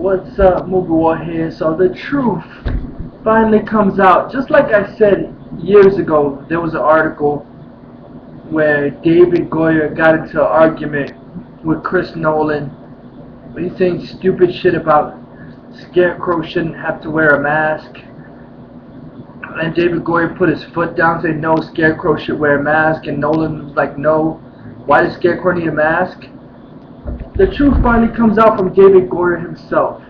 What's up, Movie War here? So the truth finally comes out. Just like I said years ago, there was an article where David Goyer got into an argument with Chris Nolan. He's saying stupid shit about Scarecrow shouldn't have to wear a mask. And David Goyer put his foot down, saying no, Scarecrow should wear a mask. And Nolan was like, no, why does Scarecrow need a mask? The truth finally comes out from David Goyer himself.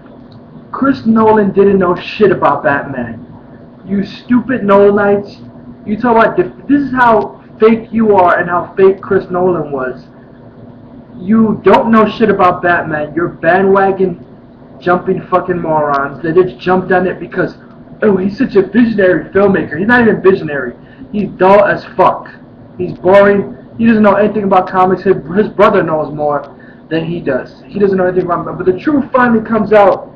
Chris Nolan didn't know shit about Batman. You stupid Nolanites. You talk about this is how fake you are and how fake Chris Nolan was. You don't know shit about Batman. You're bandwagon jumping fucking morons that just jumped on it because, oh, he's such a visionary filmmaker. He's not even visionary. He's dull as fuck. He's boring. He doesn't know anything about comics. His brother knows more than he does. He doesn't know anything about them. But the truth finally comes out.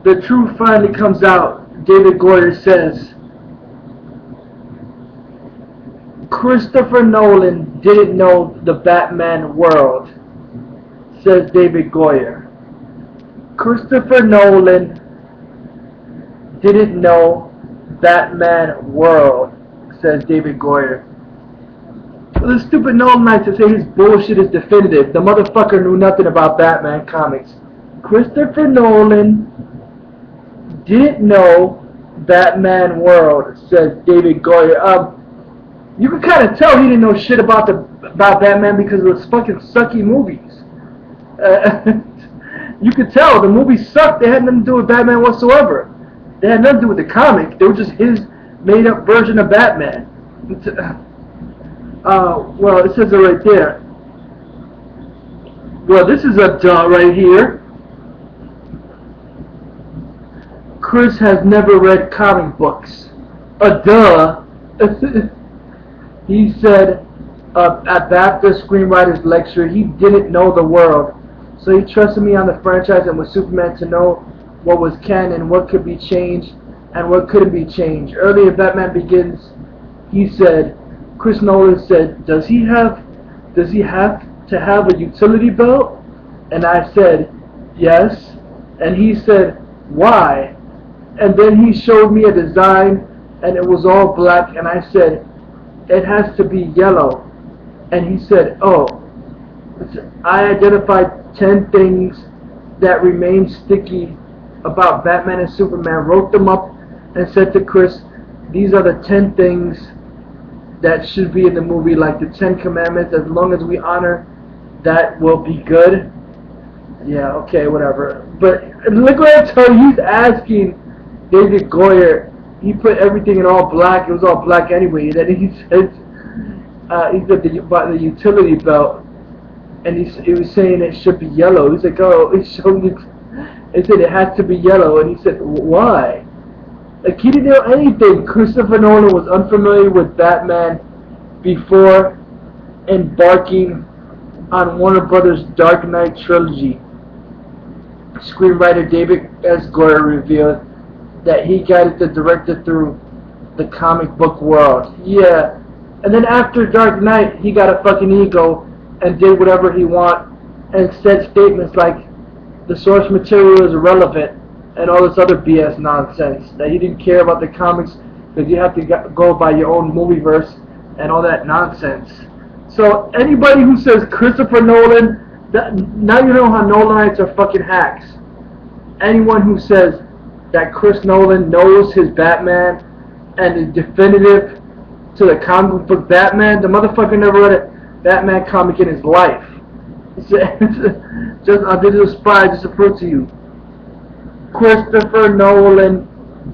The truth finally comes out. David Goyer says, Christopher Nolan didn't know the Batman world, says David Goyer. Christopher Nolan didn't know Batman world, says David Goyer. The stupid Nolanites to say his bullshit is definitive. The motherfucker knew nothing about Batman comics. Christopher Nolan didn't know Batman world, says David Goyer. You can kind of tell he didn't know shit about Batman because of those fucking sucky movies. You could tell the movies sucked. They had nothing to do with Batman whatsoever. They had nothing to do with the comic. They were just his made-up version of Batman. Well, it says it right there. Well, this is a duh right here. Chris has never read comic books. A duh. He said at BAFTA Screenwriters Lecture he didn't know the world. So he trusted me on the franchise and with Superman to know what was canon, what could be changed, and what couldn't be changed. Earlier in Batman Begins, he said, Chris Nolan said, does he have to have a utility belt? And I said, yes. And he said, why? And then he showed me a design and it was all black and I said, it has to be yellow. And he said, oh. I identified 10 things that remain sticky about Batman and Superman, wrote them up and said to Chris, these are the 10 things that should be in the movie, like the 10 Commandments. As long as we honor that, will be good. Yeah, okay, whatever. But look what I tell you, he's asking David Goyer. He put everything in all black. It was all black anyway. Then he said about the utility belt, and he was saying it should be yellow. He's like, oh, it showed me. It said it has to be yellow, and he said, why? Like, he didn't know anything. Christopher Nolan was unfamiliar with Batman before embarking on Warner Brothers' Dark Knight trilogy. Screenwriter David S. Goyer revealed that he guided the director through the comic book world. Yeah. And then after Dark Knight, he got a fucking ego and did whatever he wanted and said statements like the source material is irrelevant and all this other BS nonsense, that he didn't care about the comics because you have to go by your own movieverse and all that nonsense. So anybody who says Christopher Nolan, now you know how Nolanites are fucking hacks. Anyone who says that Chris Nolan knows his Batman and is definitive to the comic book Batman, the motherfucker never read a Batman comic in his life. Just a digital spy just to prove to you. Christopher Nolan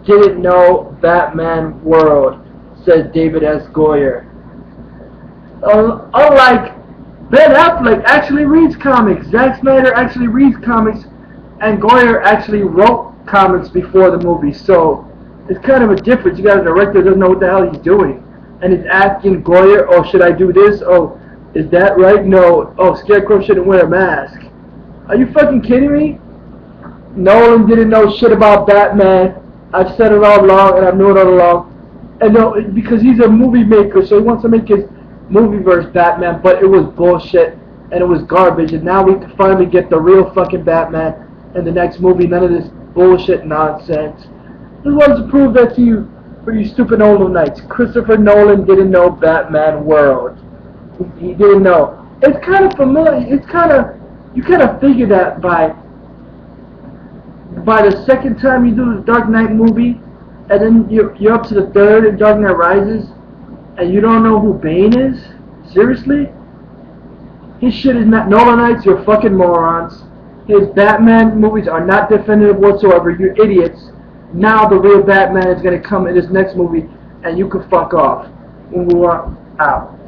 didn't know Batman world, says David S. Goyer. Unlike Ben Affleck actually reads comics, Zack Snyder actually reads comics, and Goyer actually wrote comics before the movie. So it's kind of a difference. You got a director who doesn't know what the hell he's doing, and he's asking Goyer, oh, should I do this? Oh, is that right? No. Oh, Scarecrow shouldn't wear a mask. Are you fucking kidding me? Nolan didn't know shit about Batman. I've said it all along, and I've known it all along. And no, because he's a movie maker, so he wants to make his movieverse Batman, but it was bullshit. and it was garbage, and now we can finally get the real fucking Batman in the next movie. None of this bullshit nonsense. Just wanted to prove that to you for you stupid Nolan Knights. Christopher Nolan didn't know Batman World. He didn't know. It's kind of familiar. It's kind of, you kind of figure that by the second time you do the Dark Knight movie, and then you're up to the third in Dark Knight Rises, and you don't know who Bane is? Seriously? His shit is not. Nolanites, you're fucking morons. His Batman movies are not definitive whatsoever. You're idiots. Now the real Batman is gonna come in this next movie, and you can fuck off. Out.